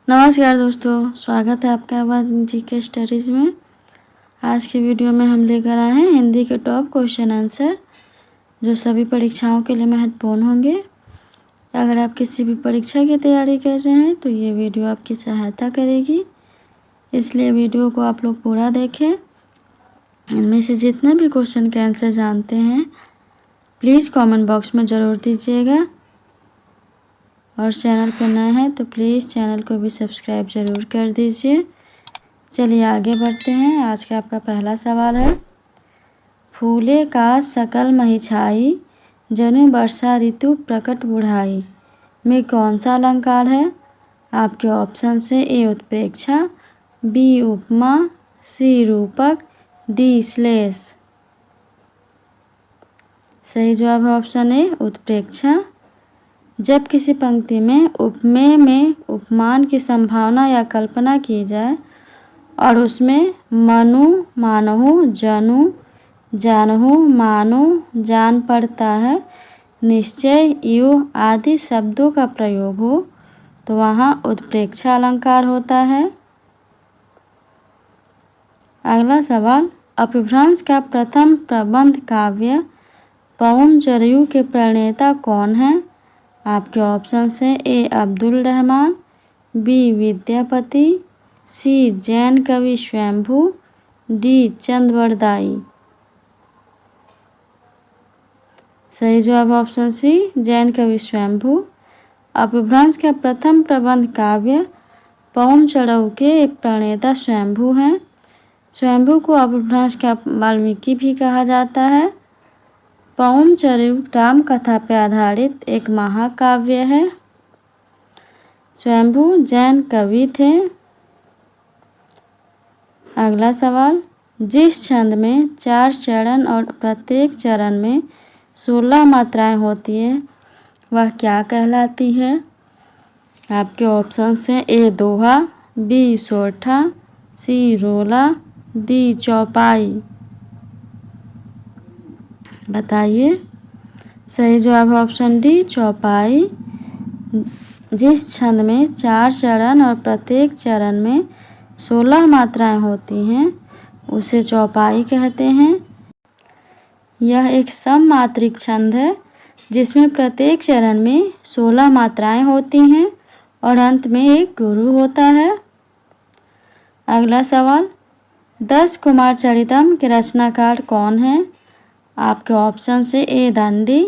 नमस्कार दोस्तों, स्वागत है आपका आवाज़ जीके स्टडीज़ में। आज की वीडियो में हम लेकर आए हैं हिंदी के टॉप क्वेश्चन आंसर जो सभी परीक्षाओं के लिए महत्वपूर्ण होंगे। अगर आप किसी भी परीक्षा की तैयारी कर रहे हैं तो ये वीडियो आपकी सहायता करेगी, इसलिए वीडियो को आप लोग पूरा देखें। इनमें से जितने भी क्वेश्चन के आंसर जानते हैं प्लीज़ कमेंट बॉक्स में ज़रूर दीजिएगा, और चैनल पर नए हैं तो प्लीज़ चैनल को भी सब्सक्राइब ज़रूर कर दीजिए। चलिए आगे बढ़ते हैं। आज का आपका पहला सवाल है, फूले का सकल मही छाई, जनु वर्षा ऋतु प्रकट बुढ़ाई में कौन सा अलंकार है? आपके ऑप्शन से ए उत्प्रेक्षा, बी उपमा, सी रूपक, डी श्लेष। सही जवाब है ऑप्शन ए उत्प्रेक्षा। जब किसी पंक्ति में उपमेय में उपमान की संभावना या कल्पना की जाए और उसमें मनु मानहु, जनु जानहु, मानो जान पड़ता है, निश्चय, यो आदि शब्दों का प्रयोग हो तो वहाँ उत्प्रेक्षा अलंकार होता है। अगला सवाल, अपभ्रंश का प्रथम प्रबंध काव्य पवम चरयू के प्रणेता कौन है? आपके ऑप्शन से ए अब्दुल रहमान, बी विद्यापति, सी जैन कवि स्वयंभू, डी चंद्रवरदाई। सही जवाब ऑप्शन सी जैन कवि स्वयंभू। अपभ्रंश का प्रथम प्रबंध काव्य पवम चरयू के प्रणेता स्वयंभू हैं। स्वयंभू को अपभ्रंश का वाल्मीकि भी कहा जाता है। पवम चरयू राम कथा पर आधारित एक महाकाव्य है। स्वयंभू जैन कवि थे। अगला सवाल, जिस छंद में 4 चरण और प्रत्येक चरण में 16 मात्राएं होती है वह क्या कहलाती है? आपके ऑप्शन से ए दोहा, बी सोरठा, सी रोला, डी चौपाई। बताइए। सही जवाब है ऑप्शन डी चौपाई। जिस छंद में 4 चरण और प्रत्येक चरण में 16 मात्राएं होती हैं उसे चौपाई कहते हैं। यह एक सममात्रिक छंद है जिसमें प्रत्येक चरण में 16 मात्राएं होती हैं और अंत में एक गुरु होता है। अगला सवाल, 10 कुमार चरितम के रचनाकार कौन हैं? आपके ऑप्शन से ए दंडी,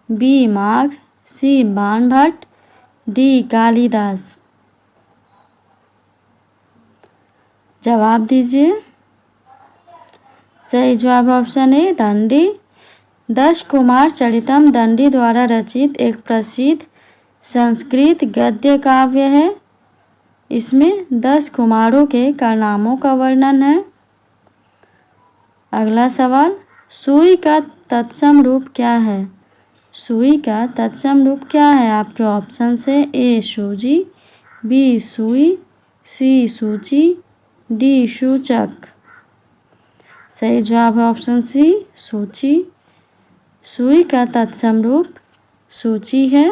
बी माघ, सी बाणभट्ट, डी कालिदास। जवाब दीजिए। सही जवाब ऑप्शन ए दंडी। 10 कुमार चरितम दंडी द्वारा रचित एक प्रसिद्ध संस्कृत गद्य काव्य है। इसमें 10 कुमारों के कारनामों का वर्णन है। अगला सवाल, सुई का तत्सम रूप क्या है? सुई का तत्सम रूप क्या है? आपके ऑप्शन से ए सूजी, बी सुई, सी सूची, डी सूचक। सही जवाब है ऑप्शन सी सूची। सुई का तत्सम रूप सूची है।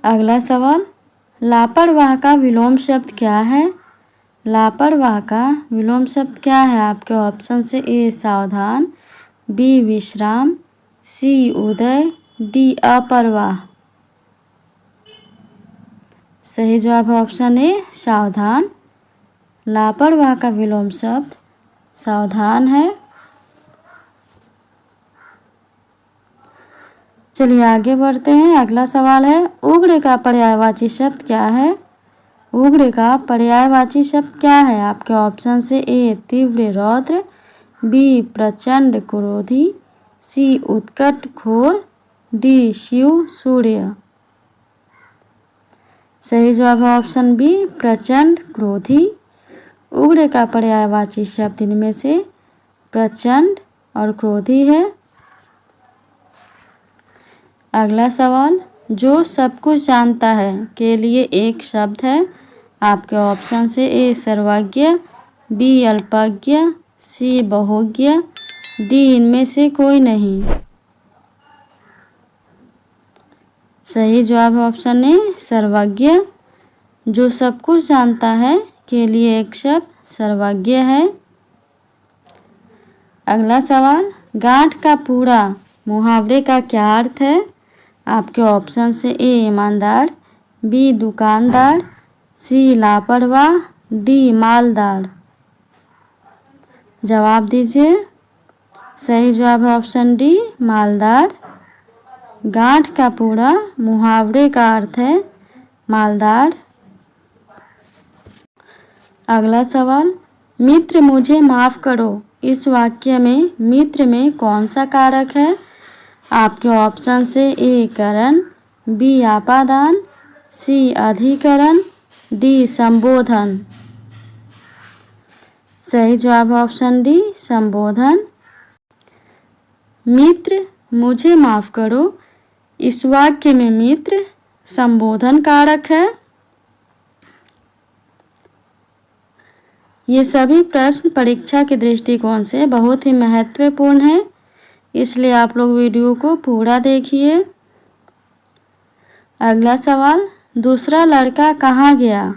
अगला सवाल, लापरवाह का विलोम शब्द क्या है? लापरवाह का विलोम शब्द क्या है? आपके ऑप्शन से ए सावधान, बी विश्राम, सी उदय, डी अपरवाह। सही जवाब है ऑप्शन ए सावधान। लापरवाह का विलोम शब्द सावधान है। चलिए आगे बढ़ते हैं। अगला सवाल है, उग्र का पर्यायवाची शब्द क्या है? उग्र का पर्यायवाची शब्द क्या है? आपके ऑप्शन से ए तीव्र रौद्र, बी प्रचंड क्रोधी, सी उत्कट घोर, डी शिव सूर्य। सही जवाब है ऑप्शन बी प्रचंड क्रोधी। उग्र का पर्यायवाची शब्द इनमें से प्रचंड और क्रोधी है। अगला सवाल, जो सब कुछ जानता है के लिए एक शब्द है। आपके ऑप्शन से ए सर्वज्ञ, बी अल्पज्ञ, सी बहुज्ञ, डी इनमें से कोई नहीं। सही जवाब है ऑप्शन ए सर्वज्ञ। जो सब कुछ जानता है के लिए एक शब्द सर्वज्ञ है। अगला सवाल, गांठ का पूरा मुहावरे का क्या अर्थ है? आपके ऑप्शन से ए ईमानदार, बी दुकानदार, सी लापरवाह, डी मालदार। जवाब दीजिए। सही जवाब है ऑप्शन डी मालदार। गांठ का पूरा मुहावरे का अर्थ है मालदार। अगला सवाल, मित्र मुझे माफ़ करो, इस वाक्य में मित्र में कौन सा कारक है? आपके ऑप्शन से ए करण, बी आपादान, सी अधिकरण, डी संबोधन। सही जवाब है ऑप्शन डी संबोधन। मित्र मुझे माफ़ करो, इस वाक्य में मित्र संबोधन कारक है। ये सभी प्रश्न परीक्षा के दृष्टिकोण से बहुत ही महत्वपूर्ण है, इसलिए आप लोग वीडियो को पूरा देखिए। अगला सवाल, दूसरा लड़का कहाँ गया?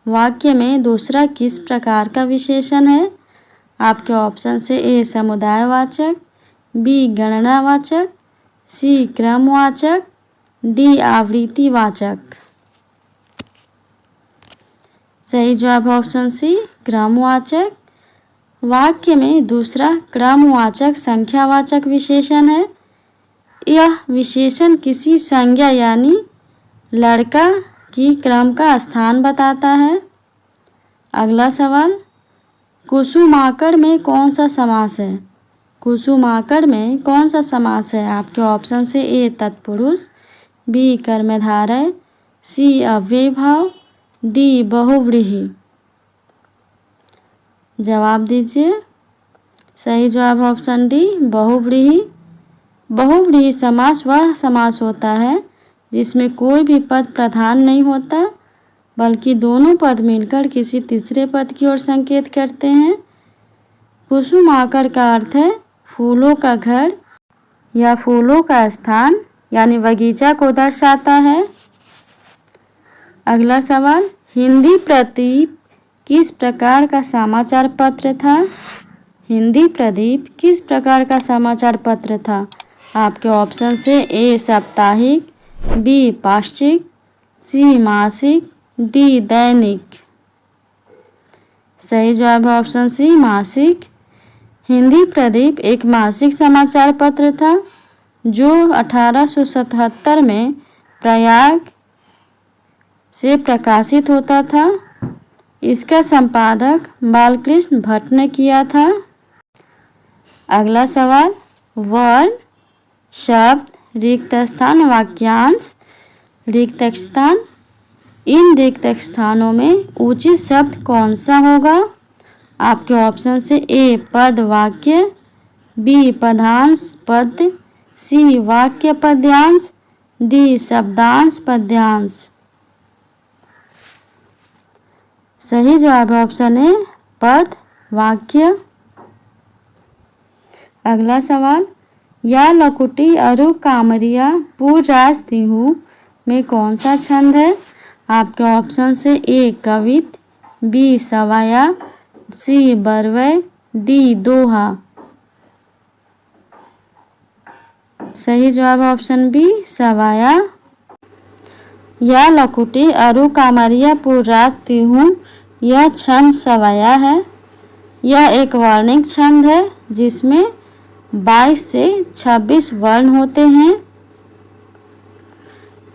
वाक्य में दूसरा किस प्रकार का विशेषण है? आपके ऑप्शन से ए समुदायवाचक, बी गणनावाचक, सी क्रमवाचक, डी आवृत्तिवाचक। सही जवाब ऑप्शन सी क्रमवाचक। वाक्य में दूसरा क्रमवाचक संख्यावाचक विशेषण है। यह विशेषण किसी संज्ञा यानी लड़का की क्रम का स्थान बताता है। अगला सवाल, कुसुमाकर में कौन सा समास है? कुसुमाकर में कौन सा समास है? आपके ऑप्शन से ए तत्पुरुष, बी कर्मधारय, सी अव्ययभाव, डी बहुव्रीहि। जवाब दीजिए। सही जवाब ऑप्शन डी बहुव्रीहि। बहुव्रीहि समास वह समास होता है जिसमें कोई भी पद प्रधान नहीं होता, बल्कि दोनों पद मिलकर किसी तीसरे पद की ओर संकेत करते हैं। कुसुमाकर का अर्थ है फूलों का घर या फूलों का स्थान यानी बगीचा को दर्शाता है। अगला सवाल, हिंदी प्रदीप किस प्रकार का समाचार पत्र था? हिंदी प्रदीप किस प्रकार का समाचार पत्र था? आपके ऑप्शन से ए साप्ताहिक, बी पाक्षिक, सी मासिक, डी दैनिक। सही जवाब है ऑप्शन सी मासिक। हिंदी प्रदीप एक मासिक समाचार पत्र था जो 1877 में प्रयाग से प्रकाशित होता था। इसका संपादक बालकृष्ण भट्ट ने किया था। अगला सवाल, वर्ण, शब्द, रिक्त स्थान, वाक्यांश, रिक्त स्थान। इन रिक्त स्थानों में उचित शब्द कौन सा होगा? आपके ऑप्शन से ए पद वाक्य, बी पदांश पद, सी वाक्य पद्यांश, डी शब्दांश पद्यांश। सही जवाब है ऑप्शन ए पद वाक्य। अगला सवाल, या लकुटी अरु कामरिया पूर्वराज तिहु में कौन सा छंद है? आपके ऑप्शन से ए कवित, बी सवाया, सी बरवय, डी दोहा। सही जवाब ऑप्शन बी सवाया। या लकुटी अरु कामरिया पूर्वराज तिहु यह छंद सवाया है। यह एक वर्णिक छंद है जिसमें 22 से 26 वर्ण होते हैं।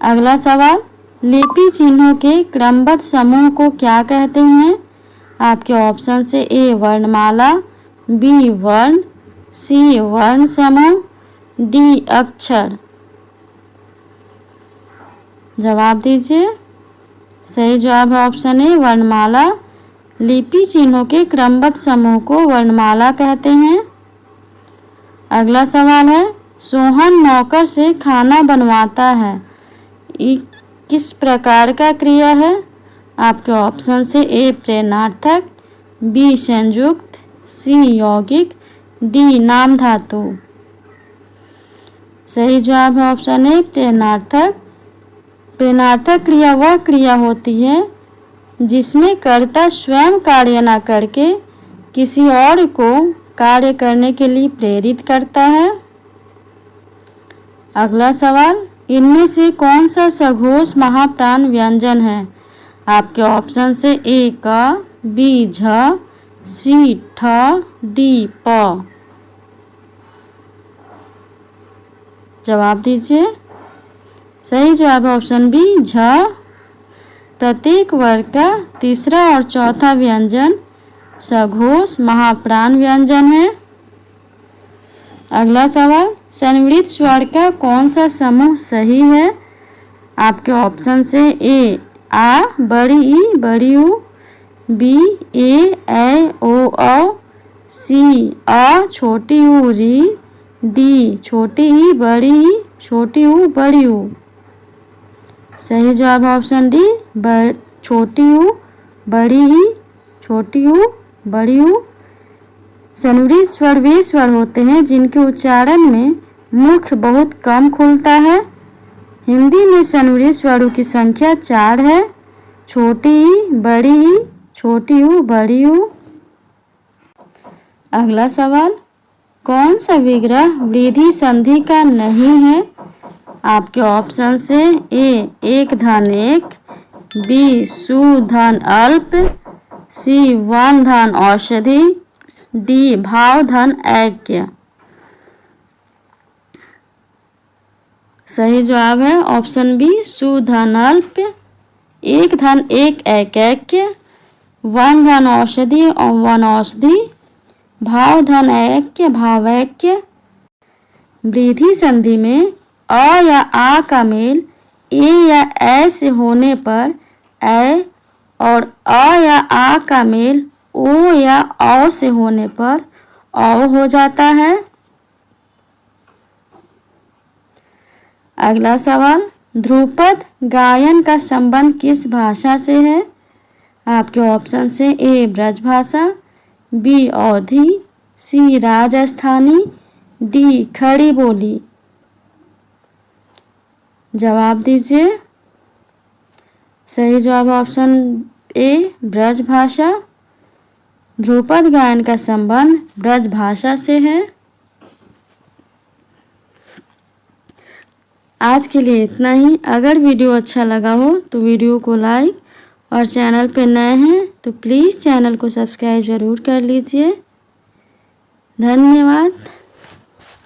अगला सवाल, लिपि चिन्हों के क्रमबद्ध समूह को क्या कहते हैं? आपके ऑप्शन से ए वर्णमाला, बी वर्ण, सी वर्ण समूह, डी अक्षर। जवाब दीजिए। सही जवाब है ऑप्शन ए वर्णमाला। लिपि चिन्हों के क्रमबद्ध समूह को वर्णमाला कहते हैं। अगला सवाल है, सोहन नौकर से खाना बनवाता है, ये किस प्रकार का क्रिया है? आपके ऑप्शन से ए प्रेरणार्थक, बी संयुक्त, सी यौगिक, डी नाम धातु। सही जवाब है ऑप्शन ए प्रेरणार्थक। प्रेरणार्थक क्रिया वह क्रिया होती है जिसमें कर्ता स्वयं कार्य न करके किसी और को कार्य करने के लिए प्रेरित करता है। अगला सवाल, इनमें से कौन सा सघोष महाप्राण व्यंजन है? आपके ऑप्शन से ए क, बी झ, सी ठ, डी प। जवाब दीजिए। सही जवाब है ऑप्शन बी झ। प्रत्येक वर्ग का तीसरा और चौथा व्यंजन सघोष महाप्राण व्यंजन है। अगला सवाल, संवृत स्वर का कौन सा समूह सही है? आपके ऑप्शन से ए आ बड़ी ई बड़ी ऊ, बी ए ओ औ, सी अ छोटी ऊ री, डी छोटी ई छोटी ऊ बड़ी ऊ। सही जवाब ऑप्शन डी छोटी ऊ बड़ी ई छोटी ऊ बड़ी ऊ। संवृत स्वर वे स्वर होते हैं जिनके उच्चारण में मुख बहुत कम खुलता है। हिंदी में संवृत स्वरों की संख्या 4 है, छोटी ई छोटी ऊ बड़ी ऊ। अगला सवाल, कौन सा विग्रह वृद्धि संधि का नहीं है? आपके ऑप्शन से ए एक धन एक, बी सु धन अल्प, सी वन धन औषधि, डी भाव धन ऐक्य। सही जवाब है ऑप्शन बी सु धन अल्प, एक धन एक ऐक्य, वन धन औषधि और वन औषधि, भाव धन ऐक्य भावैक्य। वृद्धि संधि में अ या आ का मेल ए या ए से होने पर ए, और अ या आ का मेल ओ या औ से होने पर औ हो जाता है। अगला सवाल, ध्रुपद गायन का संबंध किस भाषा से है? आपके ऑप्शन से ए ब्रजभाषा, बी अवधी, सी राजस्थानी, डी खड़ी बोली। जवाब दीजिए। सही जवाब ऑप्शन ए ब्रजभाषा। ध्रुपद गायन का संबंध ब्रजभाषा से है। आज के लिए इतना ही। अगर वीडियो अच्छा लगा हो तो वीडियो को लाइक और चैनल पे नए हैं तो प्लीज़ चैनल को सब्सक्राइब ज़रूर कर लीजिए। धन्यवाद।